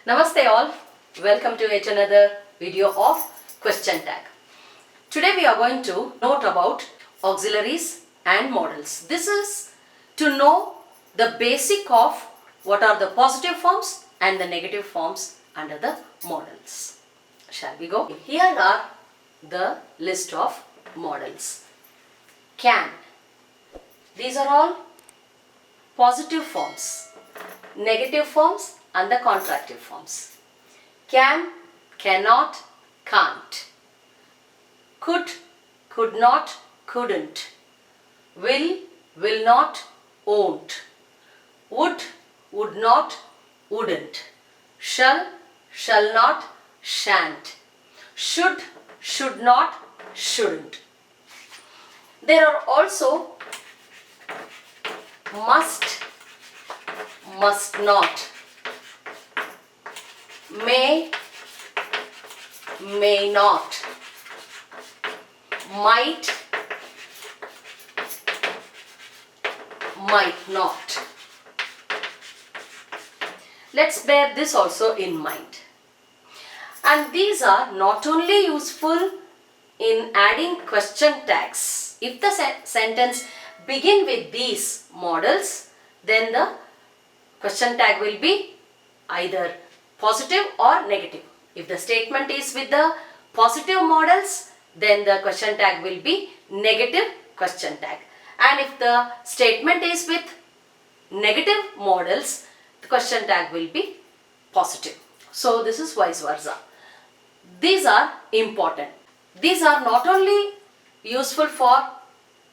Namaste all, welcome to yet another video of question tag. Today we are going to note about auxiliaries and modals. This is to know the basic of what are the positive forms and the negative forms under the modals. Shall we go? Here are the list of modals. Can. These are all positive forms, negative forms and the contractive forms. Can, cannot, can't. Could, could not, couldn't. Will, will not, won't. Would, would not, wouldn't. Shall, shall not, shan't. Should, should not, shouldn't. There are also must, must not, may, may not, might, might not. Let's bear this also in mind. And these are not only useful in adding question tags. If the sentence begin with these modals, then the question tag will be either positive or negative. If the statement is with the positive modals, then the question tag will be negative question tag. And if the statement is with negative modals, the question tag will be positive. So this is vice versa. These are important. These are not only useful for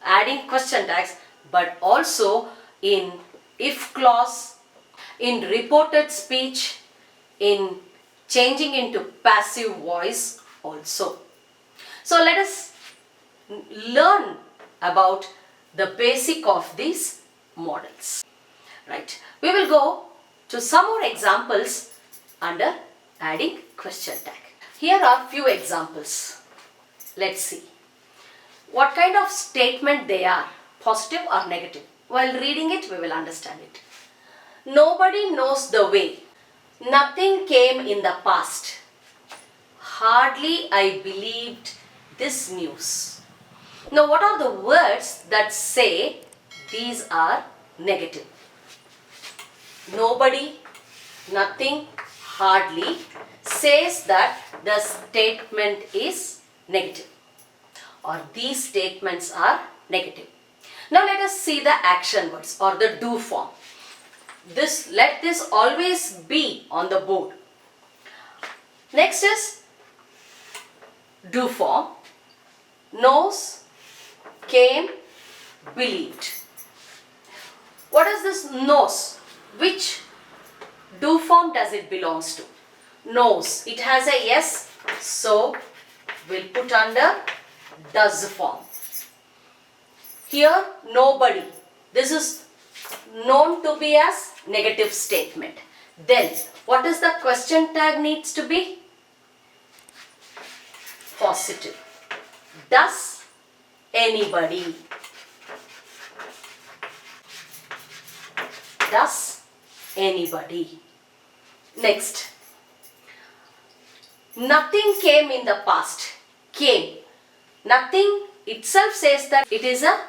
adding question tags but also in if clause, in reported speech, in changing into passive voice also. So let us learn about the basic of these modals. Right. We will go to some more examples under adding question tag. Here are few examples. Let's see what kind of statement they are, positive or negative. While reading it, we will understand it. Nobody knows the way. Nothing came in the past. Hardly I believed this news. Now, what are the words that say these are negative? Nobody, nothing, hardly says that the statement is negative, or these statements are negative. Now let us see the action words or the do form. Let this always be on the board. Next is do form. Knows, came, believed. What is this knows? Which do form does it belongs to? Knows. It has a yes, so we'll put under does form. Here nobody. This is known to be as negative statement. Then what is the question tag needs to be? Positive. Does anybody? Does anybody? Next. Nothing came in the past. Came. Nothing itself says that it is a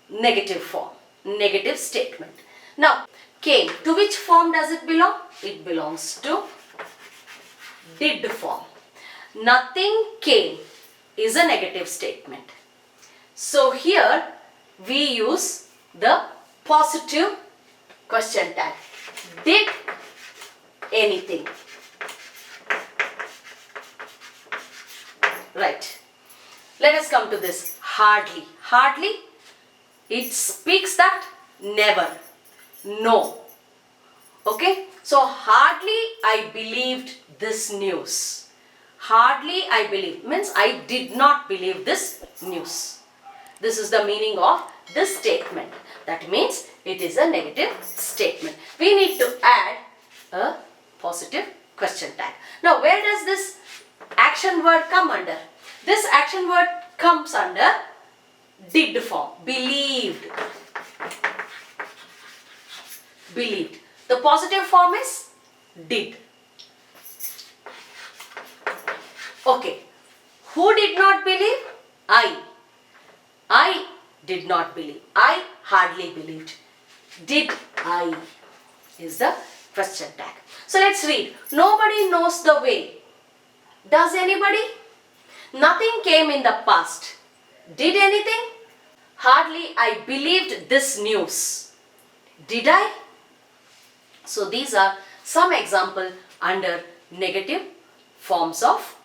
negative form, negative statement. Now, came. To which form does it belong? It belongs to did form. Nothing came is a negative statement. So here we use the positive question tag. Did anything? Right. Let us come to this. Hardly. Hardly, it speaks that never. No. Okay. So hardly I believed this news. Hardly I believed means I did not believe this news. This is the meaning of this statement. That means it is a negative statement. We need to add a positive question tag. Now where does this action word come under? This action word comes under did form. Believed. Believed. The positive form is did. Okay. Who did not believe? I. I did not believe. I hardly believed. Did I is the question tag. So let's read. Nobody knows the way. Does anybody? Nothing came in the past. Did anything? Hardly I believed this news. Did I? So these are some example under negative forms of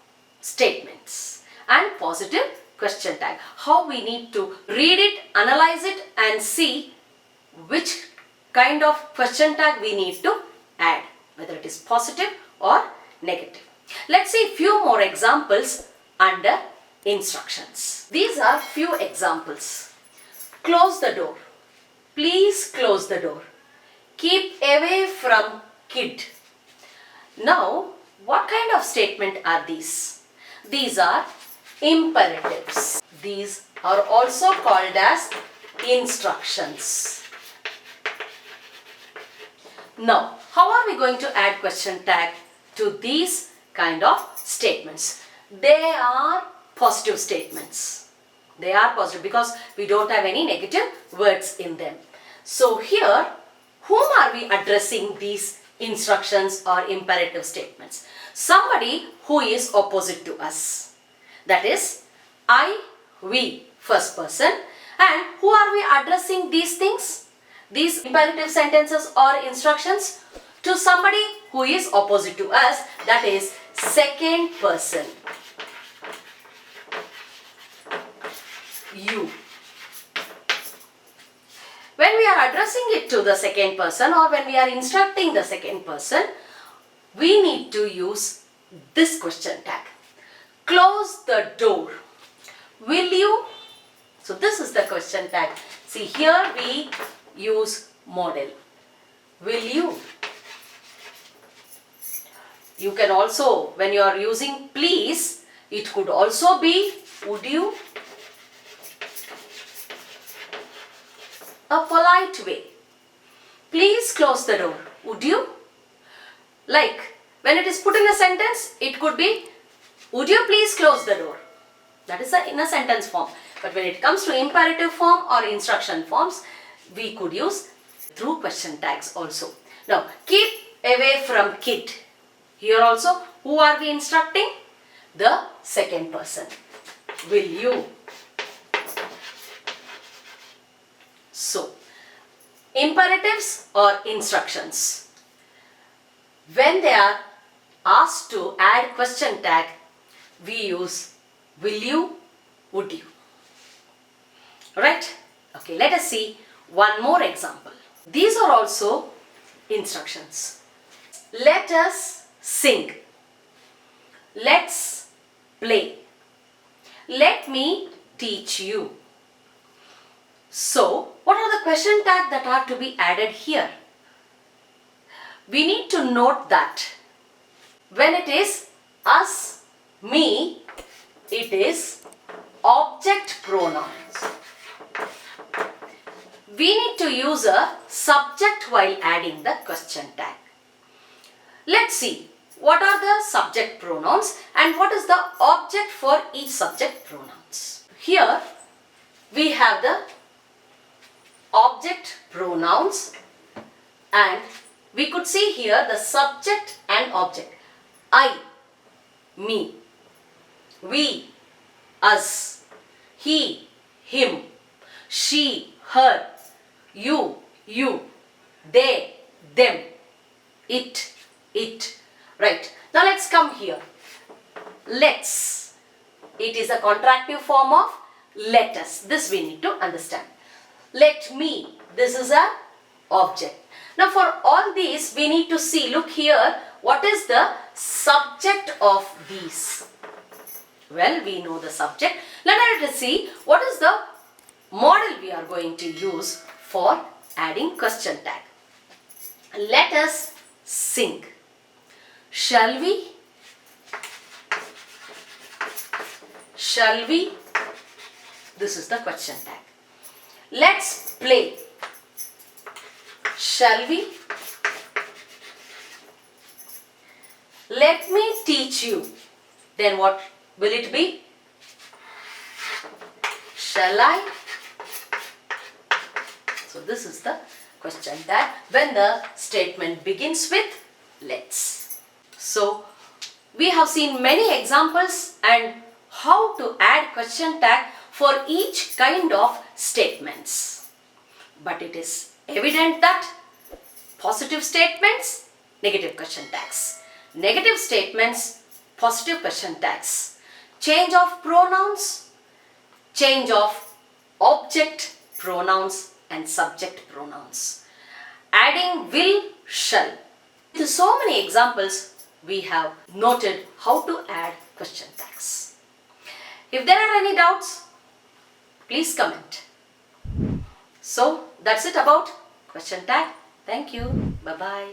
statements and positive question tag. How we need to read it, analyze it and see which kind of question tag we need to add, whether it is positive or negative. Let's see few more examples under instructions. These are few examples. Close the door. Please close the door. Keep away from kid. Now, what kind of statement are these? These are imperatives. These are also called as instructions. Now, how are we going to add question tag to these kind of statements? They are positive statements. They are positive because we don't have any negative words in them. So here, whom are we addressing these instructions or imperative statements? Somebody who is opposite to us. That is, I, we, first person. And who are we addressing these things? These imperative sentences or instructions? To somebody who is opposite to us. That is, second person. You. When we are addressing it to the second person or when we are instructing the second person, we need to use this question tag. Close the door. Will you? So this is the question tag. See, here we use modal. Will you? You can also, when you are using please, it could also be would you? A polite way. Please close the door. Would you? Like, when it is put in a sentence, it could be, would you please close the door? That is in a sentence form. But when it comes to imperative form or instruction forms, we could use through question tags also. Now, keep away from kid. Here also, who are we instructing? The second person. Will you? So, imperatives or instructions. When they are asked to add question tag, we use will you, would you. Right? Okay, let us see one more example. These are also instructions. Let us sing. Let's play. Let me teach you. So, what are the question tags that are to be added here? We need to note that when it is us, me, it is object pronouns. We need to use a subject while adding the question tag. Let's see what are the subject pronouns and what is the object for each subject pronouns. Here we have the object pronouns and we could see here the subject and object. I, me, we, us, he, him, she, her, you, they, them, it. Right. Now let's come here. Let's. It is a contractive form of let us. This we need to understand. Let me. This is a object. Now for all these we need to see, look here, what is the subject of these? Well, we know the subject. Let us see what is the model we are going to use for adding question tag. Let us sing. Shall we? Shall we? This is the question tag. Let's play. Shall we? Let me teach you. then what will it be? Shall I? So this is the question tag when the statement begins with let's. So we have seen many examples and how to add question tag for each kind of statements. But it is evident that positive statements, negative question tags. Negative statements, positive question tags. Change of pronouns, change of object pronouns and subject pronouns. Adding will, shall. With so many examples, we have noted how to add question tags. If there are any doubts, please comment. So that's it about question tag. Thank you. Bye-bye.